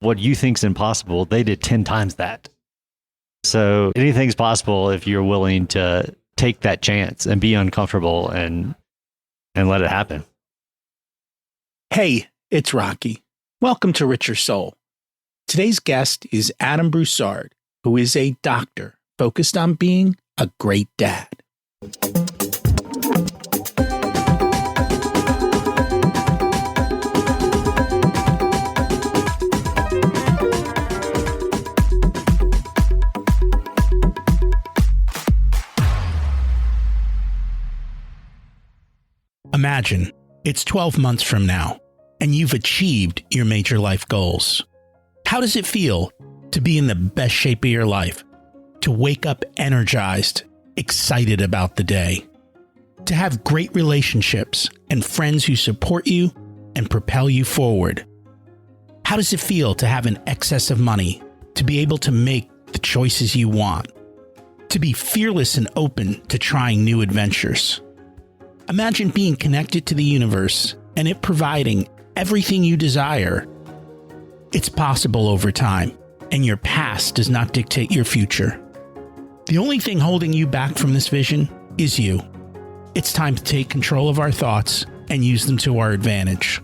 what you think's impossible, they did 10 times that. So anything's possible if you're willing to take that chance and be uncomfortable and let it happen. Hey, it's Rocky. Welcome to Richer Soul. Today's guest is Adam Broussard, who is a doctor focused on being a great dad. Imagine it's 12 months from now, and you've achieved your major life goals. How does it feel to be in the best shape of your life? To wake up energized, excited about the day? To have great relationships and friends who support you and propel you forward? How does it feel to have an excess of money, to be able to make the choices you want? To be fearless and open to trying new adventures? Imagine being connected to the universe and it providing everything you desire. It's possible over time, and your past does not dictate your future. The only thing holding you back from this vision is you. It's time to take control of our thoughts and use them to our advantage.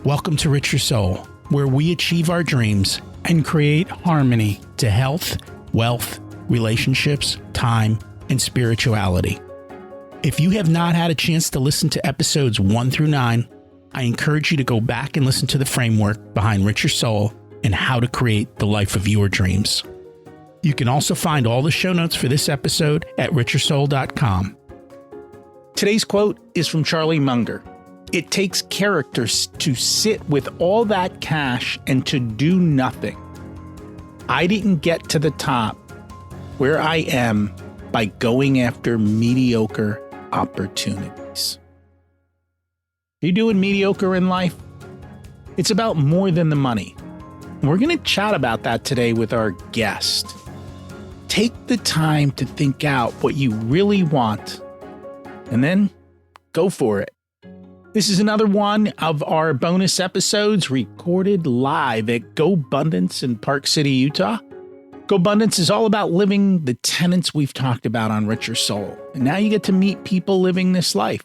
Welcome to Richer Soul, where we achieve our dreams and create harmony to health, wealth, relationships, time, and spirituality. If you have not had a chance to listen to episodes 1 through 9, I encourage you to go back and listen to the framework behind Richer Soul and how to create the life of your dreams. You can also find all the show notes for this episode at richersoul.com. Today's quote is from Charlie Munger. It takes character to sit with all that cash and to do nothing. I didn't get to the top where I am by going after mediocre opportunities. Are you doing mediocre in life? It's about more than the money. We're going to chat about that today with our guest. Take the time to think out what you really want and then go for it. This is another one of our bonus episodes recorded live at GoBundance in Park City, Utah. GoBundance is all about living the tenets we've talked about on Richer Soul. And now you get to meet people living this life.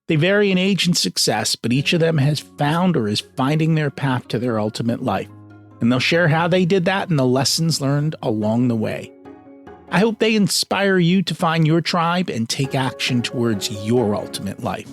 They vary in age and success, but each of them has found or is finding their path to their ultimate life. And they'll share how they did that and the lessons learned along the way. I hope they inspire you to find your tribe and take action towards your ultimate life.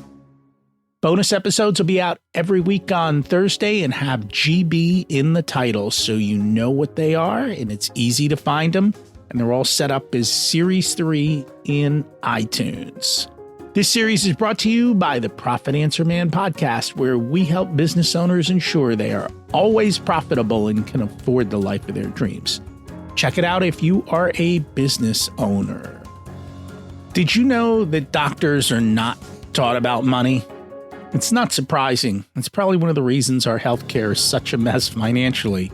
Bonus episodes will be out every week on Thursday and have GB in the title so you know what they are and it's easy to find them. And they're all set up as Series 3 in iTunes. This series is brought to you by the Profit Answer Man podcast, where we help business owners ensure they are always profitable and can afford the life of their dreams. Check it out if you are a business owner. Did you know that doctors are not taught about money? It's not surprising. It's probably one of the reasons our healthcare is such a mess financially.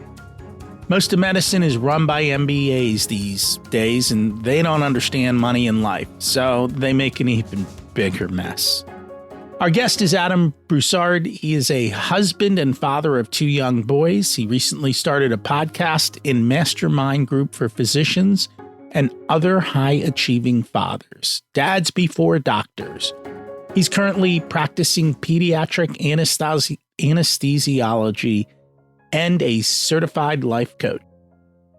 Most of medicine is run by MBAs these days, and they don't understand money and life, so they make an even bigger mess. Our guest is Adam Broussard. He is a husband and father of 2 young boys. He recently started a podcast and mastermind group for physicians and other high-achieving fathers, Dads Before Doctors. He's currently practicing pediatric anesthesiology and a certified life coach.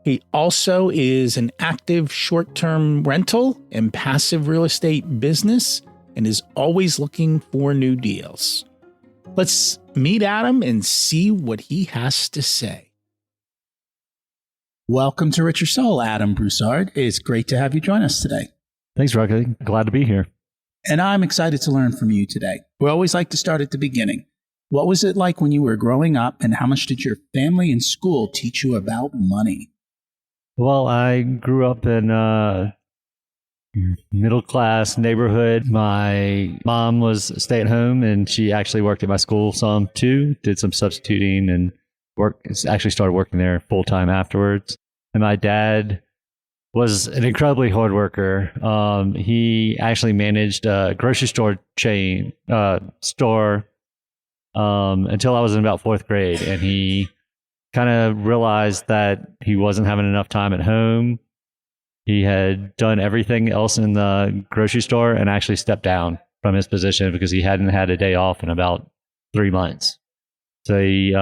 He also is an active short-term rental and passive real estate business and is always looking for new deals. Let's meet Adam and see what he has to say. Welcome to Richer Soul, Adam Broussard. It's great to have you join us today. Thanks, Rocky. Glad to be here. And I'm excited to learn from you today. We always like to start at the beginning. What was it like when you were growing up, and how much did your family and school teach you about money? Well, I grew up in a middle-class neighborhood. My mom was stay-at-home, and she actually worked at my school some too, did some substituting, and actually started working there full-time afterwards. And my dad was an incredibly hard worker. He actually managed a grocery store chain until I was in about 4th grade, and he kind of realized that he wasn't having enough time at home. He had done everything else in the grocery store and actually stepped down from his position because he hadn't had a day off in about 3 months. So he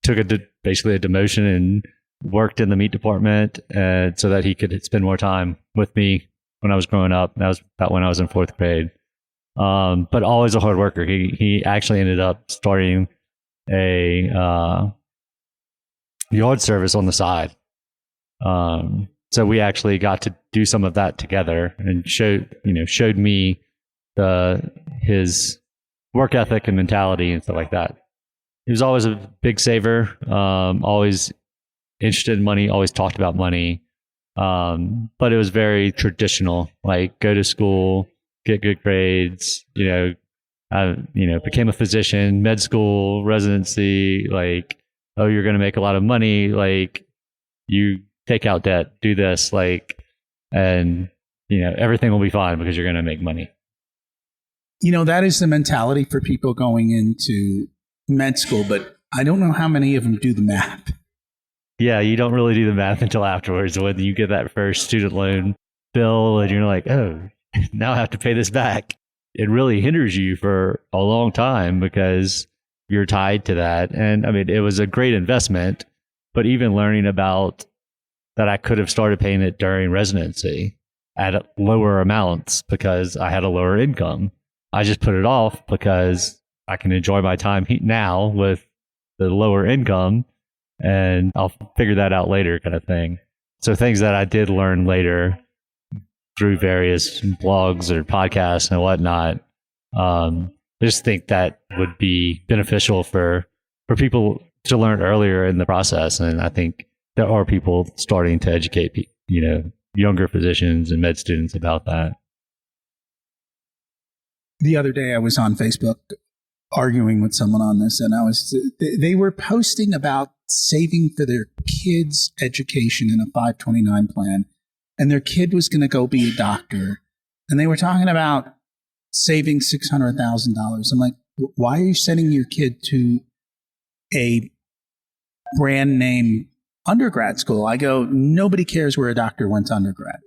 took basically a demotion and worked in the meat department so that he could spend more time with me when I was growing up. That was about when I was in 4th grade. But always a hard worker. He actually ended up starting a yard service on the side. So we actually got to do some of that together and showed me his work ethic and mentality and stuff like that. He was always a big saver, always interested in money, always talked about money. But it was very traditional, like go to school, get good grades, became a physician, med school, residency, like, oh, you're going to make a lot of money, like you take out debt, do this, like, and everything will be fine because you're going to make money. That is the mentality for people going into med school, but I don't know how many of them do the math. Yeah, you don't really do the math until afterwards when you get that first student loan bill and you're like, oh, now I have to pay this back. It really hinders you for a long time because you're tied to that. And I mean, it was a great investment, but even learning about that, I could have started paying it during residency at lower amounts because I had a lower income. I just put it off because I can enjoy my time now with the lower income and I'll figure that out later kind of thing. So things that I did learn later through various blogs or podcasts and whatnot, I just think that would be beneficial for people to learn earlier in the process. And I think there are people starting to educate, younger physicians and med students about that. The other day I was on Facebook arguing with someone on this, and they were posting about saving for their kids' education in a 529 plan, and their kid was going to go be a doctor, and they were talking about saving $600,000. I'm like, why are you sending your kid to a brand name undergrad school? I go, nobody cares where a doctor went to undergrad.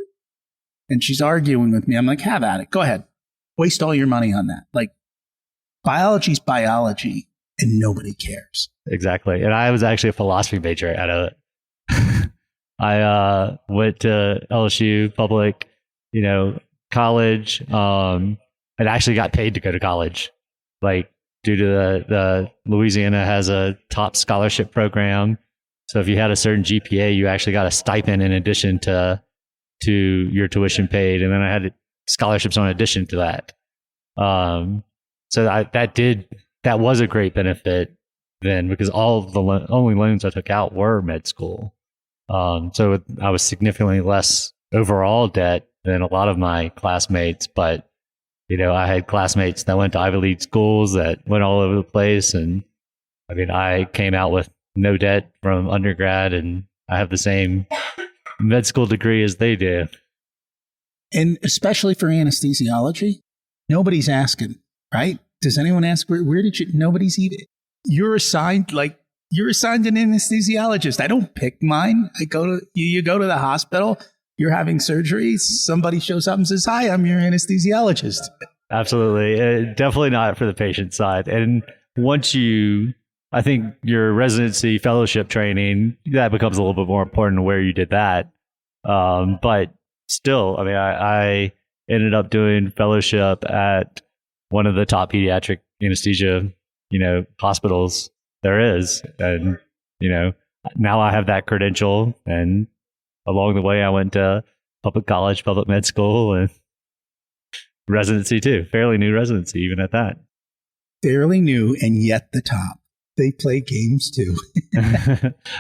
And she's arguing with me. I'm like, have at it. Go ahead. Waste all your money on that. Like, biology's biology and nobody cares. Exactly. And I was actually a philosophy major at I went to LSU public, college, and actually got paid to go to college, like due to the Louisiana has a top scholarship program. So if you had a certain GPA, you actually got a stipend in addition to your tuition paid. And then I had scholarships in addition to that. So that was a great benefit then because all of the only loans I took out were med school. So I was significantly less overall debt than a lot of my classmates, but I had classmates that went to Ivy League schools that went all over the place. And I mean, I came out with no debt from undergrad and I have the same med school degree as they do. And especially for anesthesiology, nobody's asking, right? Does anyone ask where did you? Nobody's even. You're assigned an anesthesiologist. I don't pick mine. You go to the hospital. You're having surgery. Somebody shows up and says, "Hi, I'm your anesthesiologist." Absolutely, definitely not for the patient side. And once I think your residency fellowship training that becomes a little bit more important where you did that. But still, I mean, I ended up doing fellowship at one of the top pediatric anesthesia, hospitals there is. And, now I have that credential. And along the way, I went to public college, public med school, and residency too. Fairly new residency, even at that. Fairly new, and yet the top. They play games too.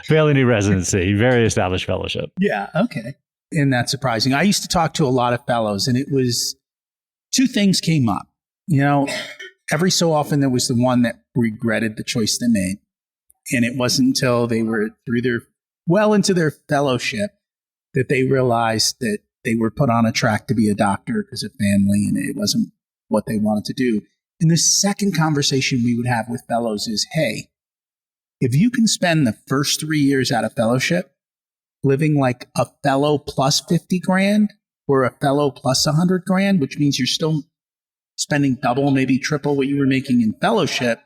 Fairly new residency, very established fellowship. Yeah, okay. And that's surprising. I used to talk to a lot of fellows, and it was two things came up. Every so often there was the one that regretted the choice they made. And it wasn't until they were into their fellowship that they realized that they were put on a track to be a doctor because of family and it wasn't what they wanted to do. And the second conversation we would have with fellows is, hey, If you can spend the first 3 years out of fellowship living like a fellow plus 50 grand or a fellow plus 100 grand, which means you're still spending double, maybe triple what you were making in fellowship,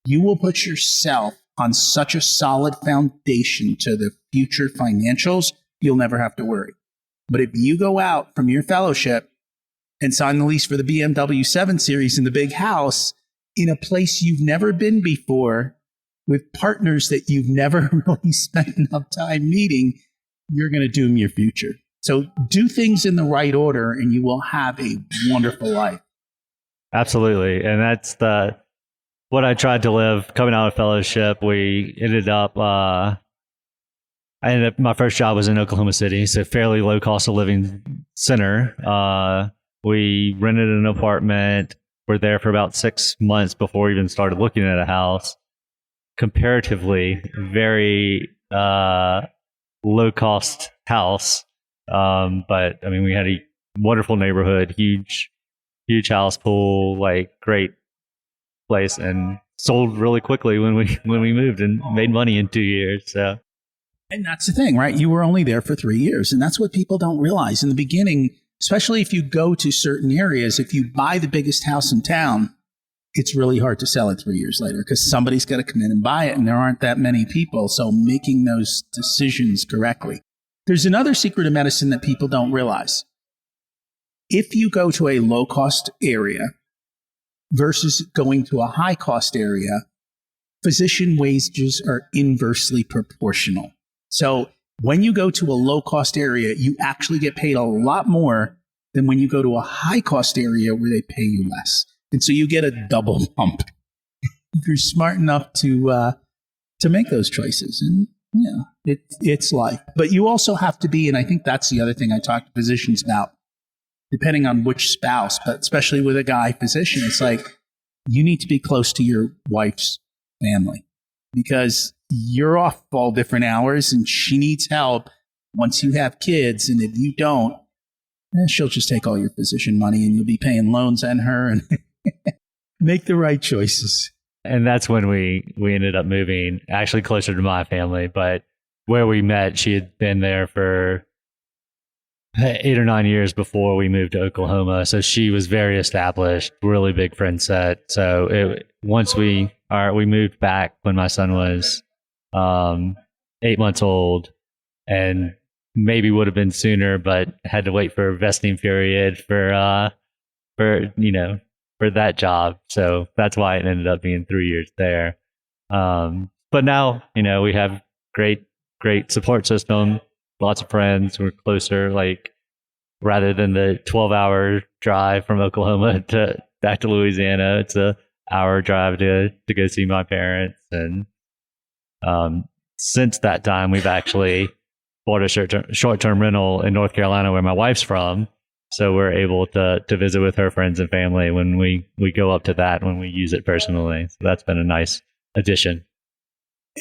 you will put yourself on such a solid foundation to the future financials, you'll never have to worry. But if you go out from your fellowship and sign the lease for the BMW 7 Series in the big house in a place you've never been before with partners that you've never really spent enough time meeting, you're going to doom your future. So do things in the right order and you will have a wonderful life. Absolutely. And that's what I tried to live coming out of fellowship. We ended up, my first job was in Oklahoma City, so fairly low cost of living center. We rented an apartment. We're there for about 6 months before we even started looking at a house. Comparatively, very low cost house. But I mean, we had a wonderful neighborhood, huge house, pool, like great place, and sold really quickly when we moved and made money in 2 years. So, and that's the thing, right? You were only there for 3 years, and that's what people don't realize in the beginning. Especially if you go to certain areas, if you buy the biggest house in town, it's really hard to sell it 3 years later because somebody's got to come in and buy it, and there aren't that many people. So making those decisions correctly. There's another secret of medicine that people don't realize. If you go to a low-cost area versus going to a high-cost area, physician wages are inversely proportional. So when you go to a low-cost area, you actually get paid a lot more than when you go to a high-cost area where they pay you less. And so you get a double bump if you're smart enough to make those choices. And yeah, it's life. But you also have to be, and I think that's the other thing I talk to physicians about, depending on which spouse, but especially with a guy physician, it's like you need to be close to your wife's family because you're off all different hours and she needs help once you have kids. And if you don't, she'll just take all your physician money and you'll be paying loans on her and make the right choices. And that's when we ended up moving actually closer to my family. But where we met, she had been there for 8 or 9 years before we moved to Oklahoma. So she was very established, really big friend set. So once we moved back when my son was 8 months old, and maybe would have been sooner, but had to wait for a vesting period for that job. So that's why it ended up being 3 years there. But now, we have great support system, lots of friends. We're closer, like rather than the 12-hour drive from Oklahoma back to Louisiana, it's a hour drive to go see my parents. And since that time, we've actually bought a short-term rental in North Carolina where my wife's from. So we're able to visit with her friends and family when we go up to that, when we use it personally. So that's been a nice addition.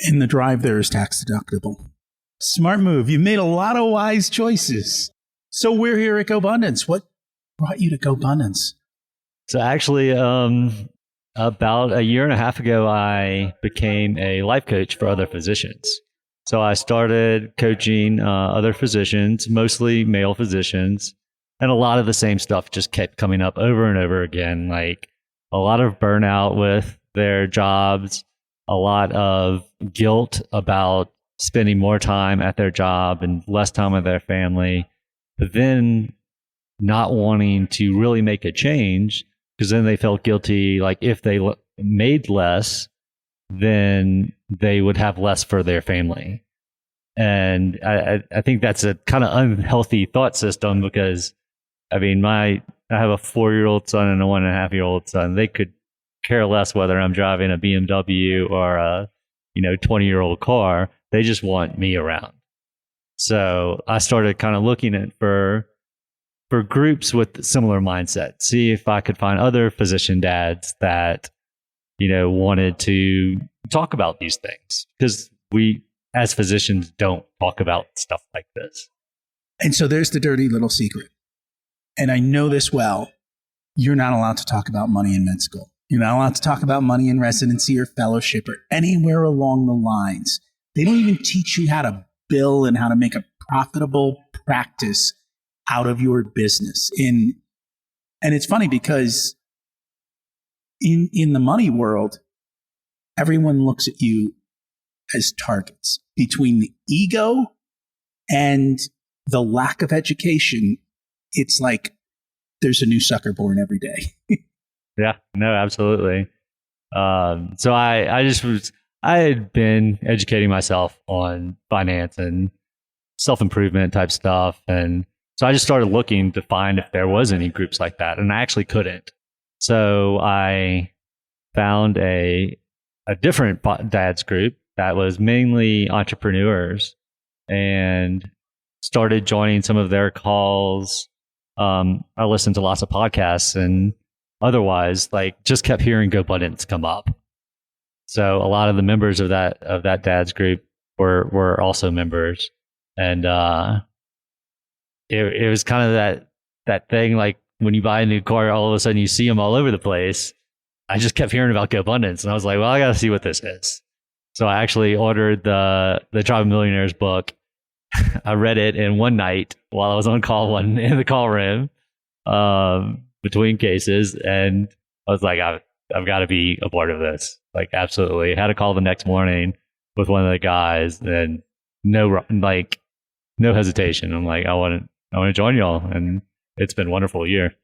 And the drive there is tax deductible. Smart move. You've made a lot of wise choices. So we're here at GoBundance. What brought you to GoBundance? So actually, about a year and a half ago, I became a life coach for other physicians. So I started coaching other physicians, mostly male physicians. And a lot of the same stuff just kept coming up over and over again, like a lot of burnout with their jobs, a lot of guilt about spending more time at their job and less time with their family, but then not wanting to really make a change because then they felt guilty, like if they made less, then they would have less for their family. And I think that's a kind of unhealthy thought system because I mean, I have a 4-year-old son and a 1.5-year-old son. They could care less whether I'm driving a BMW or a 20-year-old car. They just want me around. So I started kind of looking at for groups with similar mindset, see if I could find other physician dads that wanted to talk about these things because we as physicians don't talk about stuff like this. And so there's the dirty little secret. And I know this well, you're not allowed to talk about money in med school. You're not allowed to talk about money in residency or fellowship or anywhere along the lines. They don't even teach you how to bill and how to make a profitable practice out of your business. And it's funny because in the money world, everyone looks at you as targets. Between the ego and the lack of education, it's like there's a new sucker born every day. Yeah, no, absolutely. So I had been educating myself on finance and self-improvement type stuff. And so I just started looking to find if there was any groups like that. And I actually couldn't. So I found a different dad's group that was mainly entrepreneurs and started joining some of their calls. I listened to lots of podcasts and otherwise, like, just kept hearing GoBundance come up. So a lot of the members of that dad's group were also members, and it was kind of that thing, like when you buy a new car, all of a sudden you see them all over the place. I just kept hearing about GoBundance, and I was like, well, I got to see what this is. So I actually ordered the Tribe of Millionaires book. I read it in one night while I was on call in the call room. Between cases, and I was like, I've got to be a part of this. Like, absolutely. I had a call the next morning with one of the guys, and no hesitation. I'm like, I want to join y'all, and it's been a wonderful year.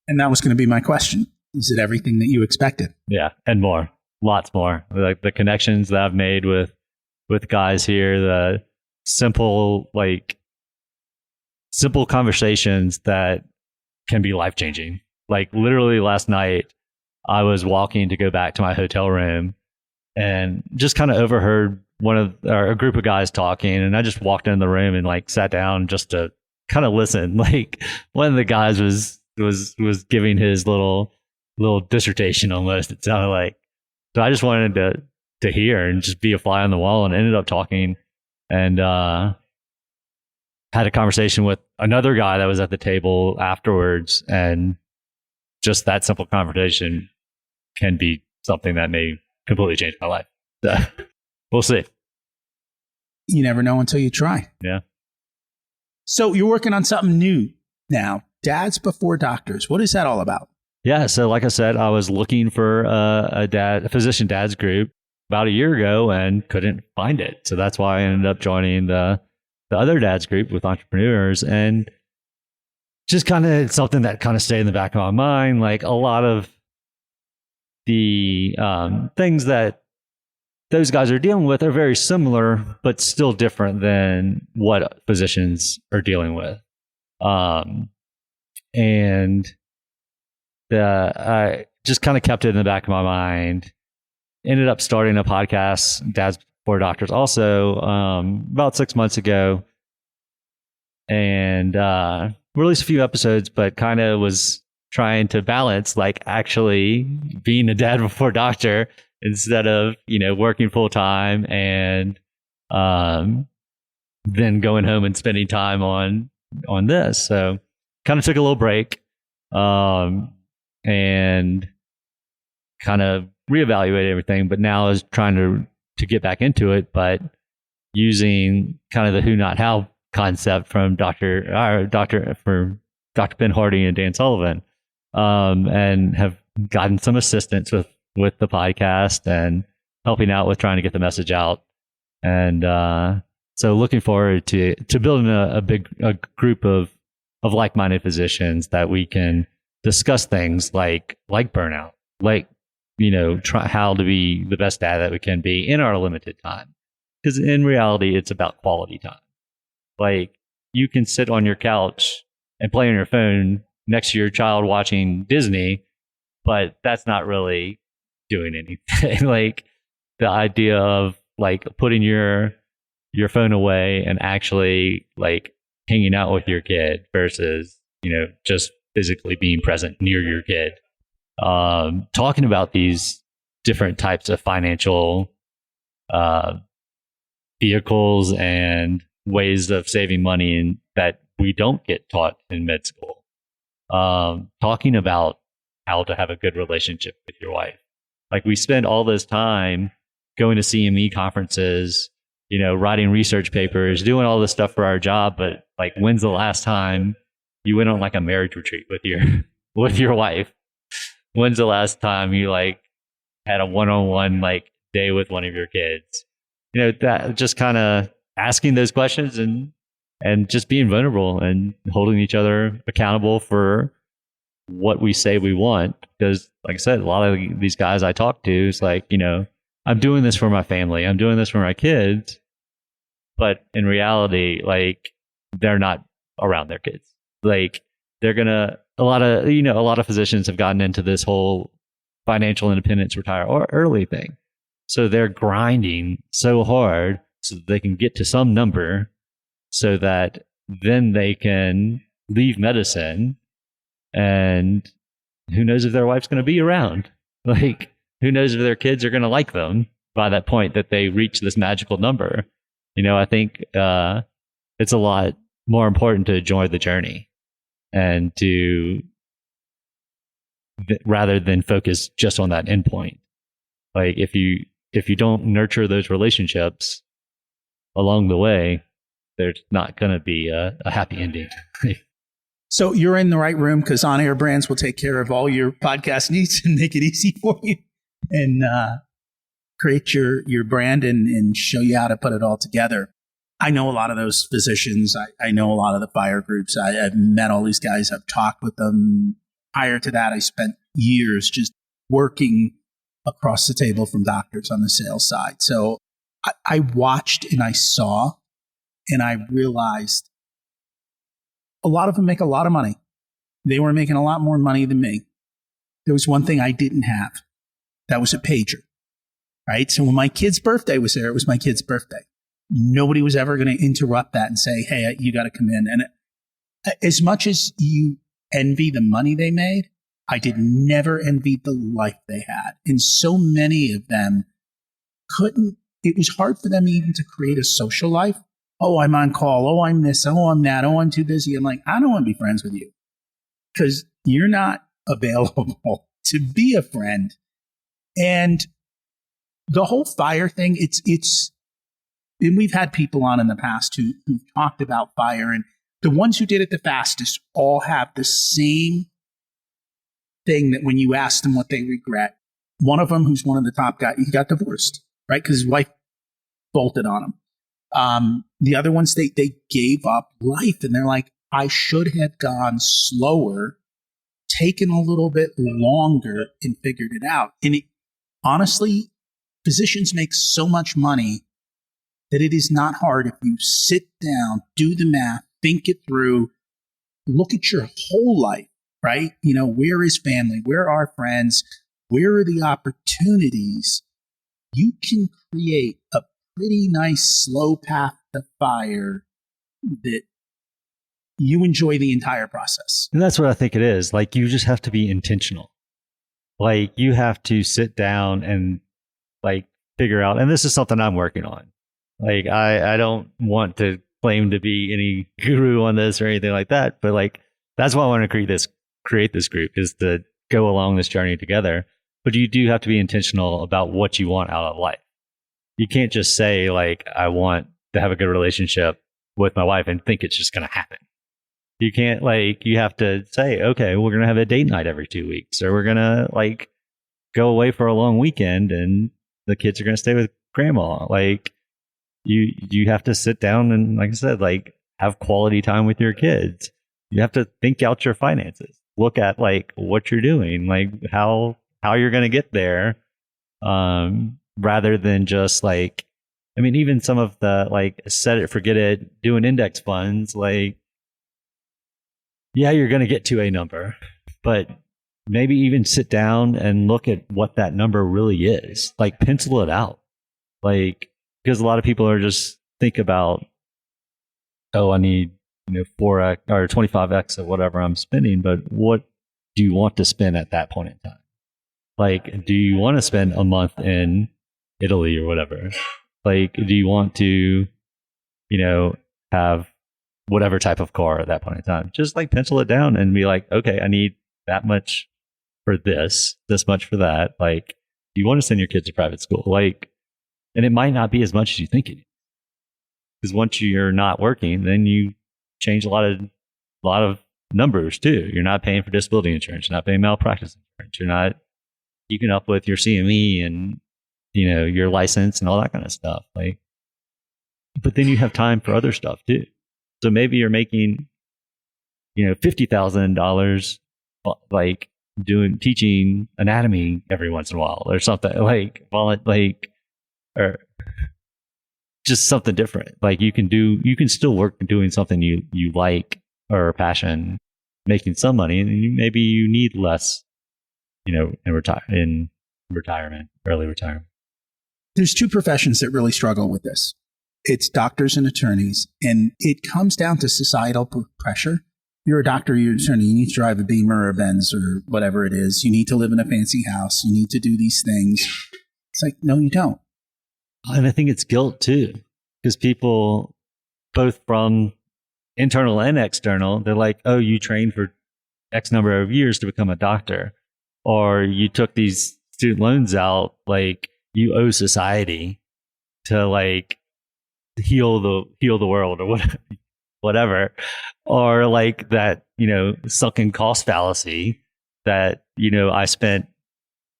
And that was going to be my question. Is it everything that you expected? Yeah, and more, lots more. Like the connections that I've made with guys here, the simple conversations that can be life-changing. Like, literally last night, I was walking to go back to my hotel room and just kind of overheard a group of guys talking, and I just walked in the room and like sat down just to kind of listen. Like, one of the guys was giving his little dissertation almost, it sounded like. So I just wanted to hear and just be a fly on the wall, and ended up talking and had a conversation with another guy that was at the table afterwards, and just that simple conversation can be something that may completely change my life. So we'll see. You never know until you try. Yeah. So you're working on something new now, Dads Before Doctors. What is that all about? Yeah. So like I said, I was looking for a physician dads group about a year ago and couldn't find it. So that's why I ended up joining the other dad's group with entrepreneurs, and just kind of something that kind of stayed in the back of my mind. Like, a lot of the things that those guys are dealing with are very similar, but still different than what physicians are dealing with. And I just kind of kept it in the back of my mind. Ended up starting a podcast, Dads Before Doctors, also about 6 months ago, and released a few episodes, but kind of was trying to balance, like, actually being a dad before doctor instead of, working full time and then going home and spending time on this. So kind of took a little break and kind of reevaluate everything, but now is trying to get back into it, but using kind of the who not how concept from Dr. Ben Hardy and Dan Sullivan, and have gotten some assistance with the podcast and helping out with trying to get the message out. And so looking forward to building a group of like-minded physicians that we can discuss things like burnout, try how to be the best dad that we can be in our limited time. Because in reality, it's about quality time. Like, you can sit on your couch and play on your phone next to your child watching Disney, but that's not really doing anything. Like, the idea of putting your phone away and actually hanging out with your kid versus, just physically being present near your kid. Talking about these different types of financial vehicles and ways of saving money and that we don't get taught in med school. Talking about how to have a good relationship with your wife. Like we spend all this time going to CME conferences, writing research papers, doing all this stuff for our job. But like, when's the last time you went on like a marriage retreat with your wife? When's the last time you like had a one-on-one like day with one of your kids? That just kind of asking those questions and just being vulnerable and holding each other accountable for what we say we want. Because like I said, a lot of these guys I talk to is like, I'm doing this for my family. I'm doing this for my kids. But in reality, like they're not around their kids. Like they're a lot of physicians have gotten into this whole financial independence, retire or early thing. So they're grinding so hard so that they can get to some number so that then they can leave medicine, and who knows if their wife's going to be around. Like, who knows if their kids are going to like them by that point that they reach this magical number. I think it's a lot more important to enjoy the journey and to rather than focus just on that endpoint. Like if you don't nurture those relationships along the way, there's not going to be a happy ending. So you're in the right room, because On Air Brands will take care of all your podcast needs and make it easy for you and create your brand and show you how to put it all together. I know a lot of those physicians. I know a lot of the fire groups. I've met all these guys. I've talked with them. Prior to that, I spent years just working across the table from doctors on the sales side. So I watched and I saw and I realized a lot of them make a lot of money. They were making a lot more money than me. There was one thing I didn't have. That was a pager, right? So when my kid's birthday was there, it was my kid's birthday. Nobody was ever going to interrupt that and say, hey, you got to come in. And as much as you envy the money they made, I did never envy the life they had. And so many of them it was hard for them even to create a social life. Oh, I'm on call. Oh, I'm this. Oh, I'm that. Oh, I'm too busy. I'm like, I don't want to be friends with you because you're not available to be a friend. And the whole fire thing, and we've had people on in the past who've talked about fire, and the ones who did it the fastest all have the same thing that when you ask them what they regret, one of them, who's one of the top guys, he got divorced, right? Because his wife bolted on him. The other ones, they gave up life, and they're like, I should have gone slower, taken a little bit longer, and figured it out. And honestly, physicians make so much money that it is not hard if you sit down, do the math, think it through, look at your whole life, right? Where is family? Where are friends? Where are the opportunities? You can create a pretty nice slow path to fire that you enjoy the entire process. And that's what I think it is. Like, you just have to be intentional. Like, you have to sit down and like figure out, and this is something I'm working on. Like, I don't want to claim to be any guru on this or anything like that, but like, that's why I want to create this group, is to go along this journey together. But you do have to be intentional about what you want out of life. You can't just say like, I want to have a good relationship with my wife and think it's just going to happen. You can't, like, you have to say, okay, we're going to have a date night every 2 weeks, or we're going to like go away for a long weekend and the kids are going to stay with grandma. Like, you have to sit down and, like I said, like, have quality time with your kids. You have to think out your finances. Look at like what you're doing, like how you're going to get there, rather than just like, I mean, even some of the like set it, forget it, doing index funds, like, yeah, you're going to get to a number, but maybe even sit down and look at what that number really is. Like, pencil it out. Like, because a lot of people are just think about, oh, I need 4x or 25x of whatever I'm spending, but what do you want to spend at that point in time? Like, do you want to spend a month in Italy or whatever? Like, do you want to, have whatever type of car at that point in time? Just like pencil it down and be like, okay, I need that much for this much for that. Like, you want to send your kids to private school, like, and it might not be as much as you think it is. Because once you're not working, then you change a lot of numbers too. You're not paying for disability insurance. You're not paying malpractice insurance. You're not keeping up with your CME and, you know, your license and all that kind of stuff. Like, but then you have time for other stuff too. So maybe you're making, you know, $50,000 like teaching anatomy every once in a while or something, like, or just something different. Like, you can still work doing something you like or passion, making some money, and maybe you need less, you know, in retirement, early retirement. There's two professions that really struggle with this. It's doctors and attorneys, and it comes down to societal pressure. You're a doctor, you're an attorney, you need to drive a Beamer or a Benz or whatever it is. You need to live in a fancy house. You need to do these things. It's like, no, you don't. And I think it's guilt too, because people, both from internal and external, they're like, oh, you trained for X number of years to become a doctor, or you took these student loans out, like, you owe society to, like, heal the world or whatever, or like that, you know, sunken cost fallacy that, you know, I spent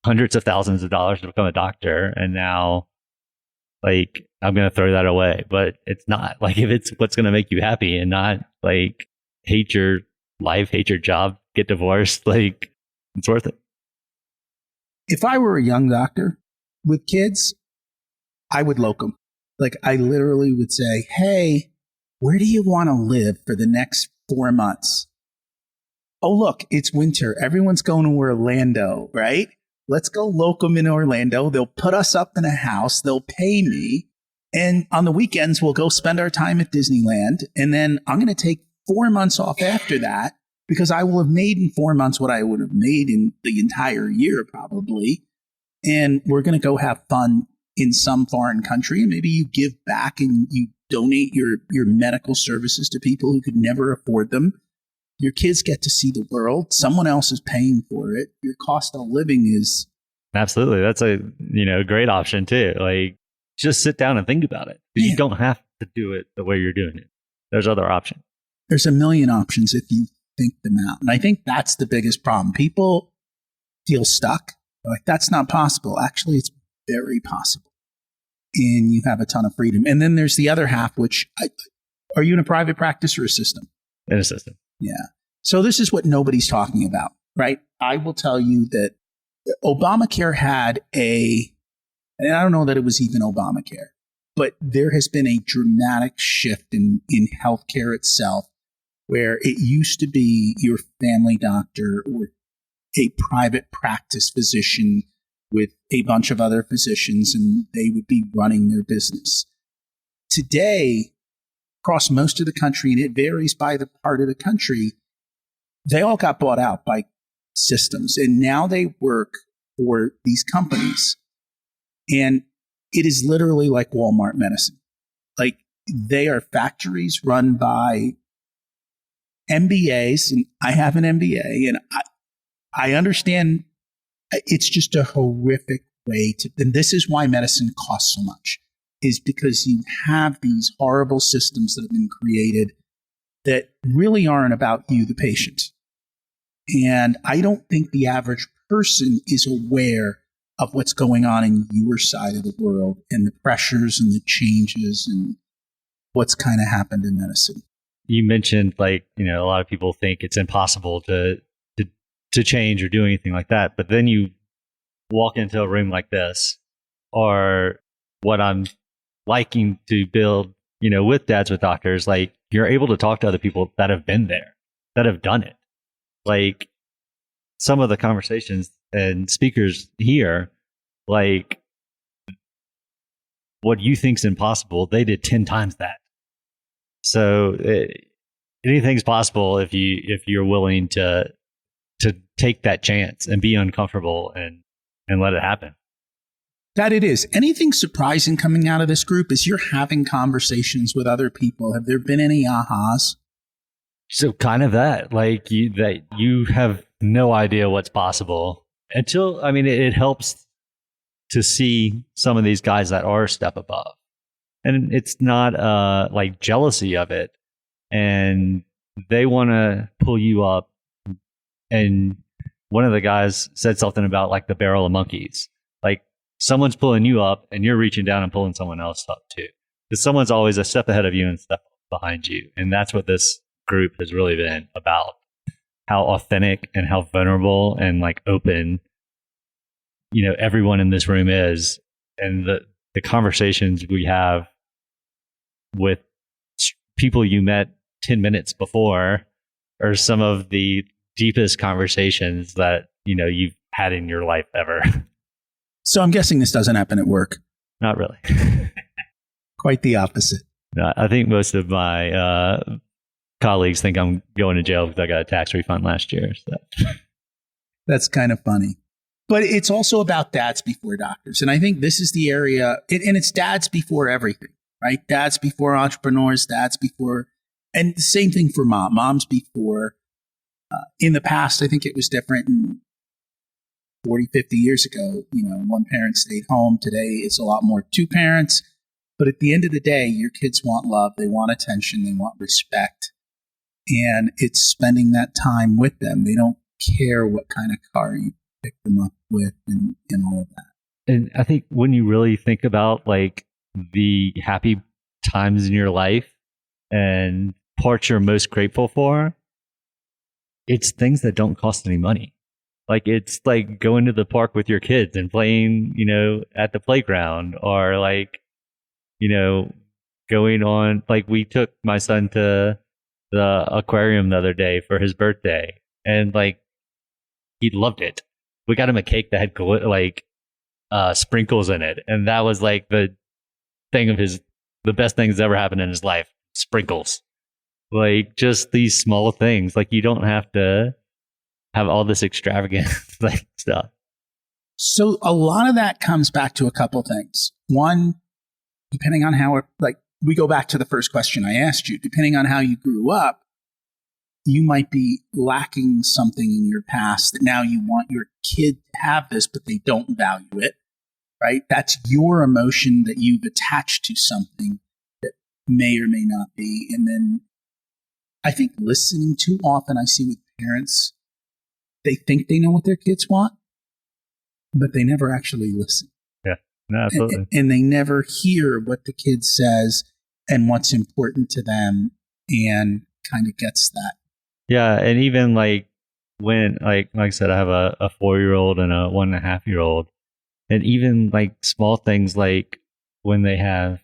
hundreds of thousands of dollars to become a doctor, and now, like, I'm going to throw that away. But it's not. Like, if it's what's going to make you happy and not, like, hate your life, hate your job, get divorced, like, it's worth it. If I were a young doctor with kids, I would locum. Like, I literally would say, hey, where do you want to live for the next 4 months? Oh, look, it's winter. Everyone's going to Orlando, right? Let's go locum in Orlando. They'll put us up in a house. They'll pay me. And on the weekends, we'll go spend our time at Disneyland. And then I'm going to take 4 months off after that, because I will have made in 4 months what I would have made in the entire year, probably. And we're going to go have fun in some foreign country. And maybe you give back and you donate your medical services to people who could never afford them. Your kids get to see the world. Someone else is paying for it. Your cost of living is... Absolutely. That's a, you know, great option too. Like, just sit down and think about it. Because you don't have to do it the way you're doing it. There's other options. There's a million options if you think them out. And I think that's the biggest problem. People feel stuck. They're like, that's not possible. Actually, it's very possible. And you have a ton of freedom. And then there's the other half, which, are you in a private practice or a system? In a system. Yeah. So this is what nobody's talking about, right? I will tell you that Obamacare had and I don't know that it was even Obamacare, but there has been a dramatic shift in healthcare itself, where it used to be your family doctor or a private practice physician with a bunch of other physicians, and they would be running their business. Today, across most of the country, and it varies by the part of the country, they all got bought out by systems, and now they work for these companies. And it is literally like Walmart medicine. Like, they are factories run by MBAs, and I have an MBA, and I understand it's just a horrific way to, and this is why medicine costs so much, is because you have these horrible systems that have been created that really aren't about you, the patient. And I don't think the average person is aware of what's going on in your side of the world and the pressures and the changes and what's kind of happened in medicine. You mentioned, like, you know, a lot of people think it's impossible to change or do anything like that. But then you walk into a room like this, or what I'm liking to build, you know, with Dads with Doctors, like, you're able to talk to other people that have been there, that have done it. Like, some of the conversations and speakers here, like, what you think's impossible, they did 10 times that. So anything's possible if you're willing to take that chance and be uncomfortable and let it happen. That it is. Anything surprising coming out of this group is you're having conversations with other people. Have there been any ahas? So kind of that, like, you have no idea what's possible until, I mean, it helps to see some of these guys that are a step above. And it's not like jealousy of it. And they want to pull you up. And one of the guys said something about like the barrel of monkeys. Like someone's pulling you up and you're reaching down and pulling someone else up too. Because someone's always a step ahead of you and a step behind you. And that's what this group has really been about. How authentic and how vulnerable and like open, everyone in this room is. And the conversations we have with people you met 10 minutes before are some of the deepest conversations that, you've had in your life ever. So I'm guessing this doesn't happen at work. Not really. Quite the opposite. I think most of my colleagues think I'm going to jail because I got a tax refund last year. So. That's kind of funny. But it's also about dads before doctors. And I think this is the area, and it's dads before everything, right? Dads before entrepreneurs, dads before, and the same thing for moms before. In the past, I think it was different. 40, 50 years ago, one parent stayed home. Today, it's a lot more two parents. But at the end of the day, your kids want love. They want attention. They want respect. And it's spending that time with them. They don't care what kind of car you pick them up with and all of that. And I think when you really think about like the happy times in your life and parts you're most grateful for, it's things that don't cost any money. Like it's like going to the park with your kids and playing, at the playground, or like, going on, like we took my son to the aquarium the other day for his birthday, and like he loved it. We got him a cake that had sprinkles in it, and that was like the best thing that's ever happened in his life. Sprinkles. Like just these small things. Like you don't have to have all this extravagant like stuff. So a lot of that comes back to a couple things. One, depending on how we go back to the first question I asked you, depending on how you grew up, you might be lacking something in your past that now you want your kid to have this, but they don't value it, right? That's your emotion that you've attached to something that may or may not be. And then I think listening too often, I see with parents, they think they know what their kids want, but they never actually listen. Yeah, no, absolutely. And they never hear what the kid says and what's important to them, and kind of gets that. Yeah, and even like when, like I said, I have a 4-year-old and a 1.5-year-old, and even like small things like when they have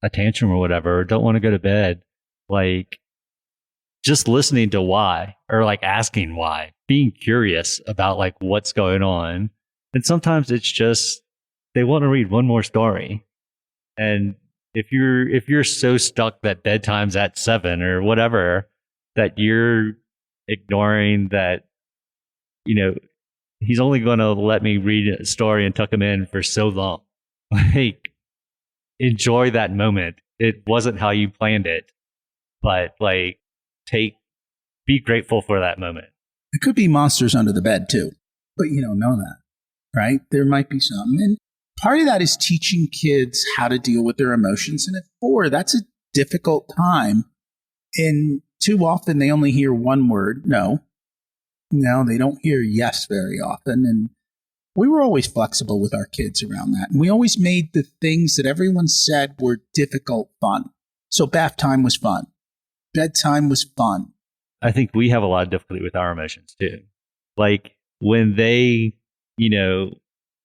a tantrum or whatever, or don't want to go to bed, like just listening to why, or like asking why, being curious about like what's going on. And sometimes it's just they want to read one more story. And if you're so stuck that bedtime's at 7 or whatever, that you're ignoring that, he's only going to let me read a story and tuck him in for so long. Like, enjoy that moment. It wasn't how you planned it, but like be grateful for that moment. It could be monsters under the bed too, but you don't know that, right? There might be some. And part of that is teaching kids how to deal with their emotions. And at 4, that's a difficult time. And too often they only hear one word, no. No, they don't hear yes very often. And we were always flexible with our kids around that. And we always made the things that everyone said were difficult fun. So bath time was fun. Bedtime was fun. I think we have a lot of difficulty with our emotions too. Like when they,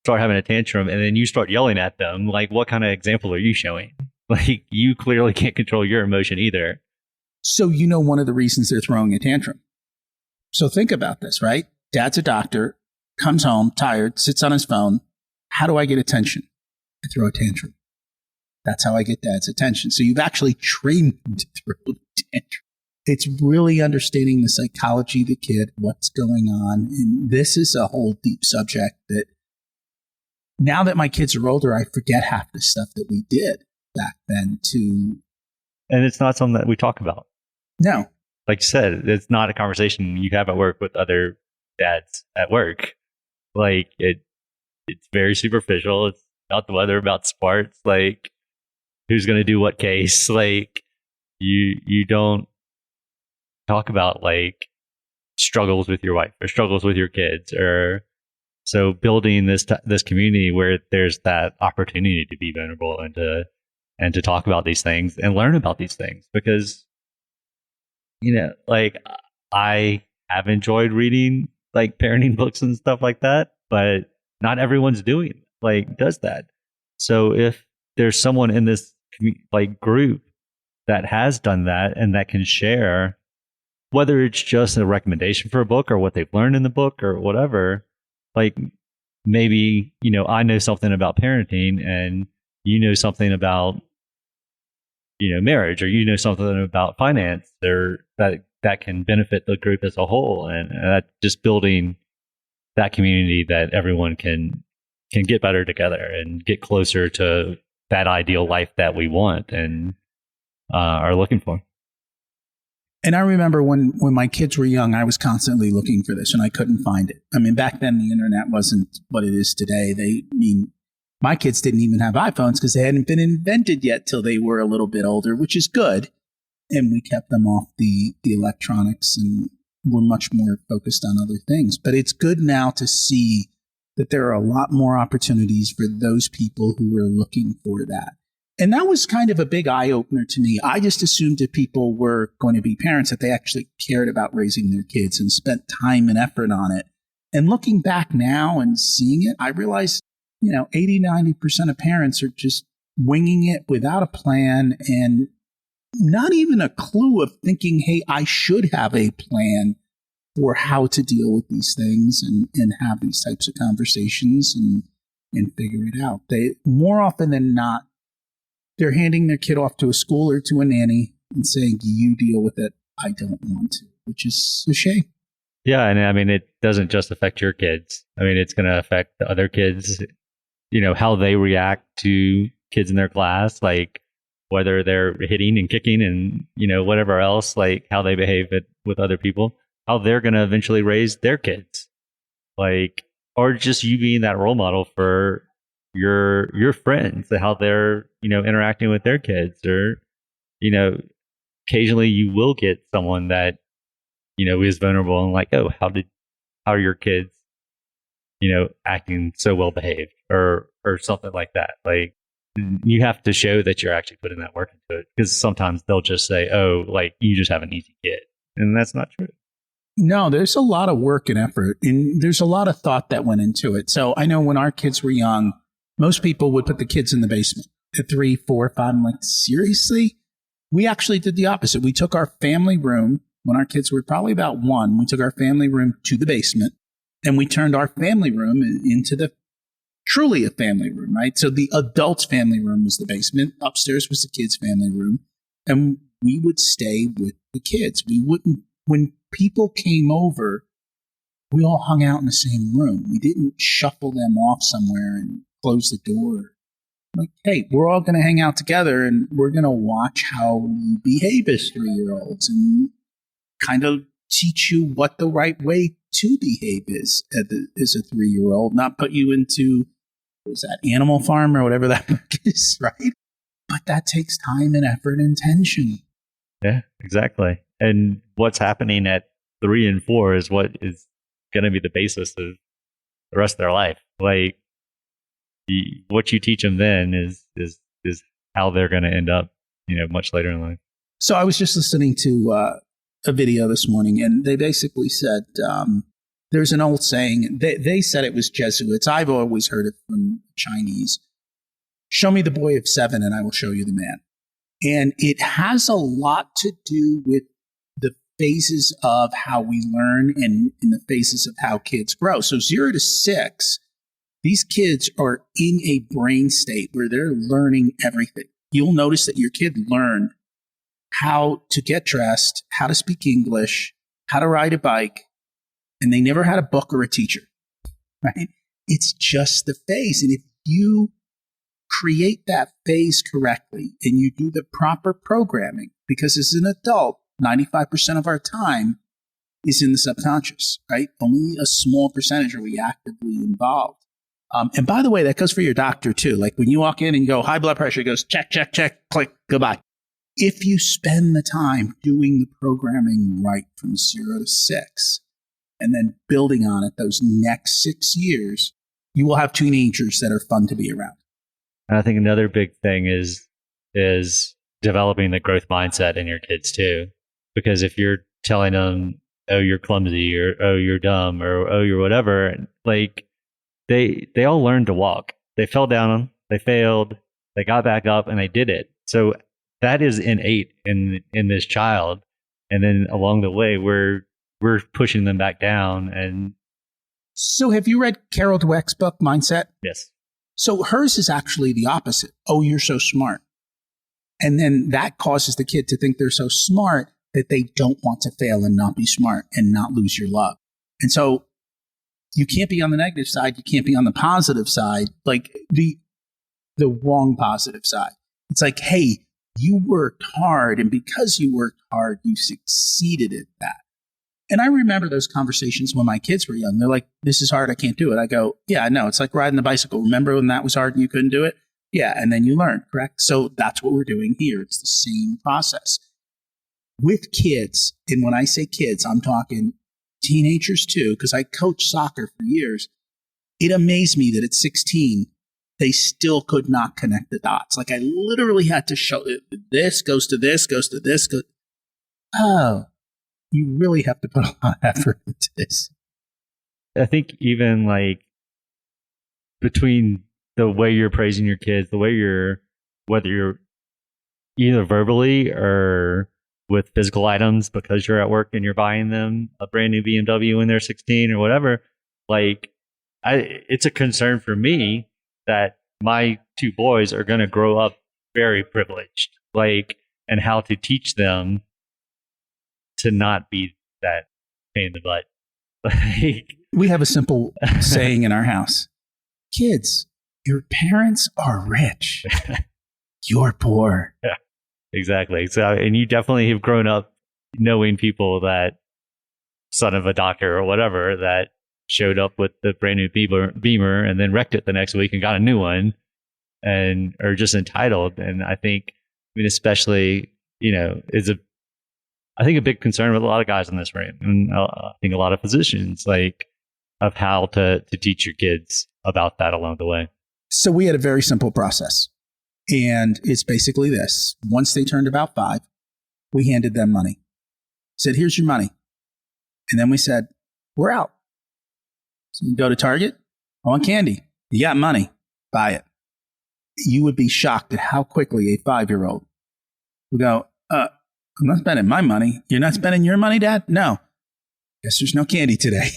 start having a tantrum and then you start yelling at them, like what kind of example are you showing? Like you clearly can't control your emotion either. So one of the reasons they're throwing a tantrum. So think about this, right? Dad's a doctor, comes home, tired, sits on his phone. How do I get attention? I throw a tantrum. That's how I get dad's attention. So you've actually trained him to throw a tantrum. It's really understanding the psychology of the kid, what's going on. And this is a whole deep subject that now that my kids are older, I forget half the stuff that we did back then too. And it's not something that we talk about. No. Like you said, it's not a conversation you have at work with other dad's at work. Like it's very superficial. It's about the weather, about sports, like who's going to do what case. Like you don't talk about like struggles with your wife or struggles with your kids, or so building this community where there's that opportunity to be vulnerable and to talk about these things and learn about these things, because like I have enjoyed reading like parenting books and stuff like that, but not everyone's does that. So if there's someone in this like group that has done that and that can share, whether it's just a recommendation for a book or what they've learned in the book or whatever, like maybe, I know something about parenting and something about, marriage, or something about finance, or that can benefit the group as a whole. And that just building that community that everyone can get better together and get closer to that ideal life that we want and are looking for. And I remember when my kids were young, I was constantly looking for this and I couldn't find it. I mean, back then the internet wasn't what it is today. My kids didn't even have iPhones because they hadn't been invented yet till they were a little bit older, which is good. And we kept them off the electronics and were much more focused on other things. But it's good now to see that there are a lot more opportunities for those people who are looking for that. And that was kind of a big eye-opener to me. I just assumed that people were going to be parents, that they actually cared about raising their kids and spent time and effort on it. And looking back now and seeing it, I realized, 80, 90% of parents are just winging it without a plan and not even a clue of thinking, hey, I should have a plan for how to deal with these things and have these types of conversations and figure it out. They, more often than not, they're handing their kid off to a school or to a nanny and saying, you deal with it. I don't want to, which is a shame. Yeah. And I mean, it doesn't just affect your kids. I mean, it's going to affect the other kids, how they react to kids in their class, like whether they're hitting and kicking and, whatever else, like how they behave with other people, how they're going to eventually raise their kids, like, or just you being that role model for your friends, how they're, interacting with their kids, or, occasionally you will get someone that, is vulnerable and like, oh, how are your kids, acting so well behaved or something like that. Like you have to show that you're actually putting that work into it, because sometimes they'll just say, oh, like you just have an easy kid. And that's not true. No, there's a lot of work and effort, and there's a lot of thought that went into it. So I know when our kids were young, most people would put the kids in the basement at 3, 4, 5. I'm like, seriously? We actually did the opposite. We took our family room when our kids were probably about 1. We took our family room to the basement, and we turned our family room into truly a family room, right? So the adults' family room was the basement. Upstairs was the kids' family room. And we would stay with the kids. We wouldn't, when people came over, we all hung out in the same room. We didn't shuffle them off somewhere and close the door. Like, hey, we're all going to hang out together and we're going to watch how you behave as 3-year-olds and kind of teach you what the right way to behave is as a 3-year-old, not put you into, what is that, Animal Farm or whatever that book is, right? But that takes time and effort and attention. Yeah, exactly. And what's happening at 3 and 4 is what is going to be the basis of the rest of their life. Like what you teach them then is how they're going to end up, much later in life. So I was just listening to a video this morning, and they basically said there's an old saying. They said it was Jesuits. I've always heard it from Chinese. Show me the boy of 7 and I will show you the man. And it has a lot to do with the phases of how we learn and in the phases of how kids grow. So 0 to 6, these kids are in a brain state where they're learning everything. You'll notice that your kid learned how to get dressed, how to speak English, how to ride a bike, and they never had a book or a teacher, right? It's just the phase. And if you create that phase correctly and you do the proper programming, because as an adult, 95% of our time, is in the subconscious, right? Only a small percentage are we actively involved. And by the way, that goes for your doctor too. Like when you walk in and go, high blood pressure, it goes check, check, check, click, goodbye. If you spend the time doing the programming right from 0 to 6 and then building on it those next 6 years, you will have teenagers that are fun to be around. And I think another big thing is developing the growth mindset in your kids too. Because if you're telling them, oh, you're clumsy, or oh, you're dumb, or oh, you're whatever, like they all learned to walk. They fell down, they failed, they got back up, and they did it. So that is innate in this child. And then along the way, we're pushing them back down. And so have you read Carol Dweck's book, Mindset? yes. So hers is actually the opposite. Oh, you're so smart. And then that causes the kid to think they're so smart that they don't want to fail and not be smart and not lose your love. And so you can't be on the negative side. You can't be on the positive side, like the wrong positive side. It's like, hey, you worked hard, and because you worked hard, you succeeded at that. And I remember those conversations when my kids were young. They're like, this is hard, I can't do it. I go, yeah, I know. It's like riding the bicycle. Remember when that was hard and you couldn't do it? Yeah, and then you learn, correct? So that's what we're doing here. It's the same process. With kids, and when I say kids, I'm talking teenagers too, because I coached soccer for years. It amazed me that at 16, they still could not connect the dots. Like I literally had to show this goes to this, goes to this. Oh, you really have to put a lot of effort into this. I think even like between the way you're praising your kids, the way whether you're either verbally or with physical items because you're at work and you're buying them a brand new BMW when they're 16 or whatever, like it's a concern for me that my two boys are going to grow up very privileged, like, and how to teach them to not be that pain in the butt. Like, we have a simple saying in our house. Kids, your parents are rich. You're poor. Yeah, exactly. So, and you definitely have grown up knowing people that son of a doctor or whatever that showed up with the brand new Beamer and then wrecked it the next week and got a new one and are just entitled. And I mean, especially, is I think a big concern with a lot of guys in this room, and I think a lot of physicians, like, of how to teach your kids about that along the way. So we had a very simple process, and it's basically this. Once they turned about 5, we handed them money. Said, here's your money. And then we said, we're out. So you go to Target, I want candy. You got money, buy it. You would be shocked at how quickly a 5-year-old would go, I'm not spending my money. You're not spending your money, Dad? No. Guess there's no candy today.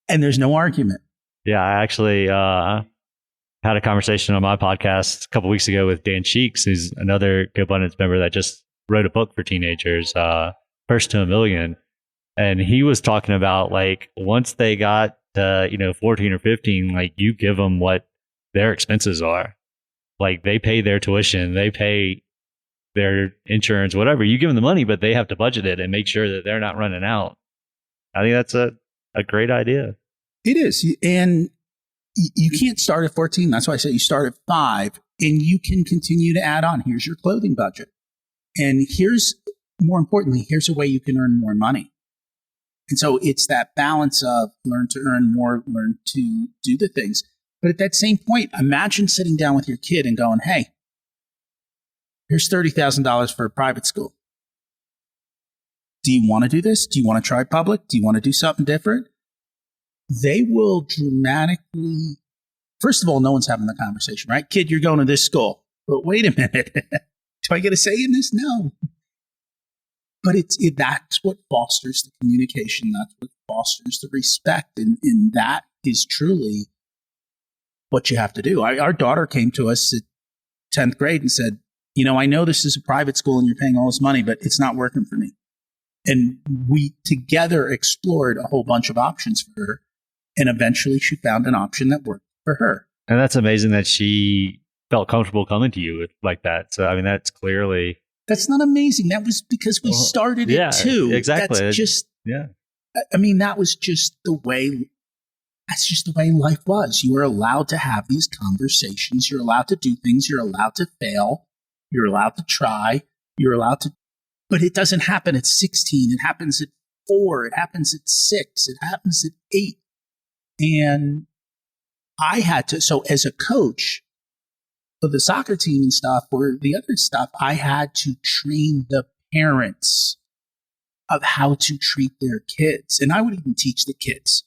And there's no argument. Yeah, I actually had a conversation on my podcast a couple weeks ago with Dan Cheeks, who's another Go Abundance member that just wrote a book for teenagers, First to a Million. And he was talking about, like, once they got to, 14 or 15, like, you give them what their expenses are. Like, they pay their tuition, they pay their insurance, whatever. You give them the money, but they have to budget it and make sure that they're not running out. I think that's a great idea. It is. And you can't start at 14. That's why I say you start at 5 and you can continue to add on. Here's your clothing budget. And more importantly, here's a way you can earn more money. And so it's that balance of learn to earn more, learn to do the things. But at that same point, imagine sitting down with your kid and going, hey, here's $30,000 for a private school. Do you want to do this? Do you want to try public? Do you want to do something different? They will dramatically, first of all, no one's having the conversation, right? Kid, you're going to this school. But wait a minute. Do I get a say in this? No. But that's what fosters the communication. That's what fosters the respect. And that is truly what you have to do. Our daughter came to us at 10th grade and said, I know this is a private school and you're paying all this money, but it's not working for me. And we together explored a whole bunch of options for her. And eventually she found an option that worked for her. And that's amazing that she felt comfortable coming to you like that. So, I mean, that's clearly... That's not amazing. That was because we started it too. Exactly. That's just... Yeah. I mean, that's just the way life was. You were allowed to have these conversations. You're allowed to do things. You're allowed to fail. You're allowed to try. You're allowed to, but it doesn't happen at 16. It happens at 4. It happens at 6. It happens at 8. And I had to, so as a coach for the soccer team and stuff, or the other stuff, I had to train the parents of how to treat their kids. And I would even teach the kids.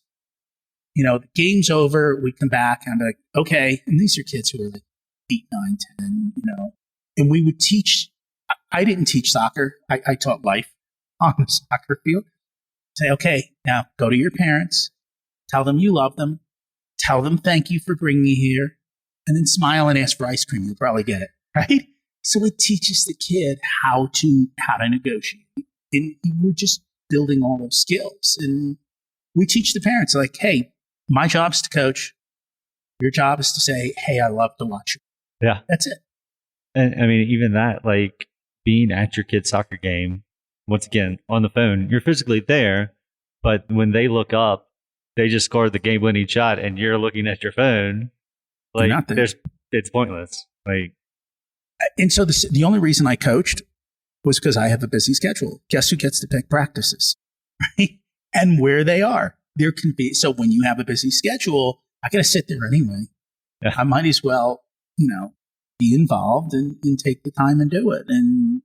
You know, the game's over, we come back, and I'm like, okay. And these are kids who are like 8, 9, 10, you know. And we would teach, I didn't teach soccer. I taught life on the soccer field. Say, okay, now go to your parents, tell them you love them, tell them thank you for bringing me here, and then smile and ask for ice cream. You'll probably get it, right? So it teaches the kid how to negotiate. And we're just building all those skills. And we teach the parents, like, hey, my job is to coach. Your job is to say, hey, I love to watch you. Yeah. That's it. And I mean, even that, like being at your kid's soccer game, once again, on the phone, you're physically there, but when they look up, they just scored the game-winning shot and you're looking at your phone. Like, it's pointless. Like, and so the only reason I coached was because I have a busy schedule. Guess who gets to pick practices, right? And where they are. There can be, so when you have a busy schedule, I got to sit there anyway. Yeah. I might as well, you know, be involved and take the time and do it. And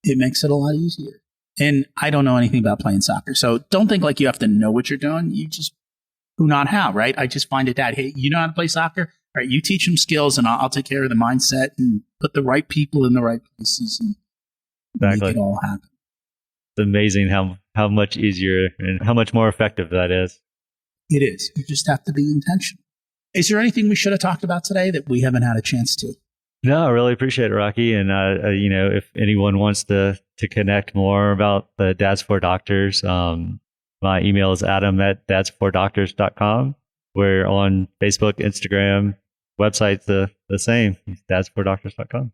it makes it a lot easier. And I don't know anything about playing soccer. So don't think like you have to know what you're doing. You just, who, not how, right? I just find it that, hey, you know how to play soccer? All right, you teach them skills and I'll take care of the mindset and put the right people in the right places and make it all happen. It's amazing how much easier and how much more effective that is. It is. You just have to be intentional. Is there anything we should have talked about today that we haven't had a chance to? No, I really appreciate it, Rocky. And, you know, if anyone wants to connect more about the Dads for Doctors, my email is adam@dadsfordoctors.com. We're on Facebook, Instagram, website's the same, dadsfordoctors.com.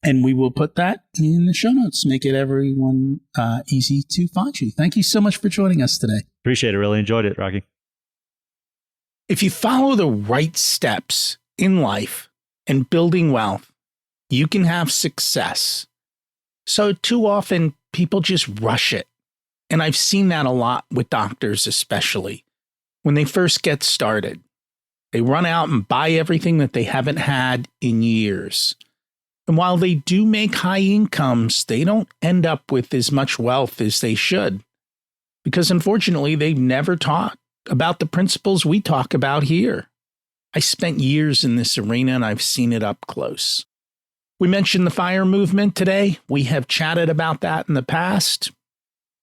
And we will put that in the show notes, make it everyone easy to find you. Thank you so much for joining us today. Appreciate it. Really enjoyed it, Rocky. If you follow the right steps in life and building wealth, you can have success. So too often people just rush it. And I've seen that a lot with doctors, especially when they first get started. They run out and buy everything that they haven't had in years. And while they do make high incomes, they don't end up with as much wealth as they should. Because unfortunately, they've never taught about the principles we talk about here. I spent years in this arena and I've seen it up close. We mentioned the FIRE movement today. We have chatted about that in the past.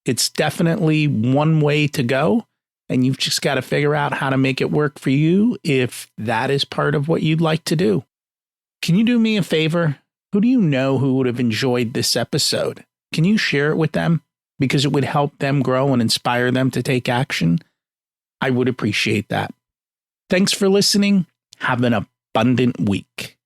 It's definitely one way to go, and you've just got to figure out how to make it work for you if that is part of what you'd like to do. Can you do me a favor? Who do you know who would have enjoyed this episode? Can you share it with them? Because it would help them grow and inspire them to take action. I would appreciate that. Thanks for listening. Have an abundant week.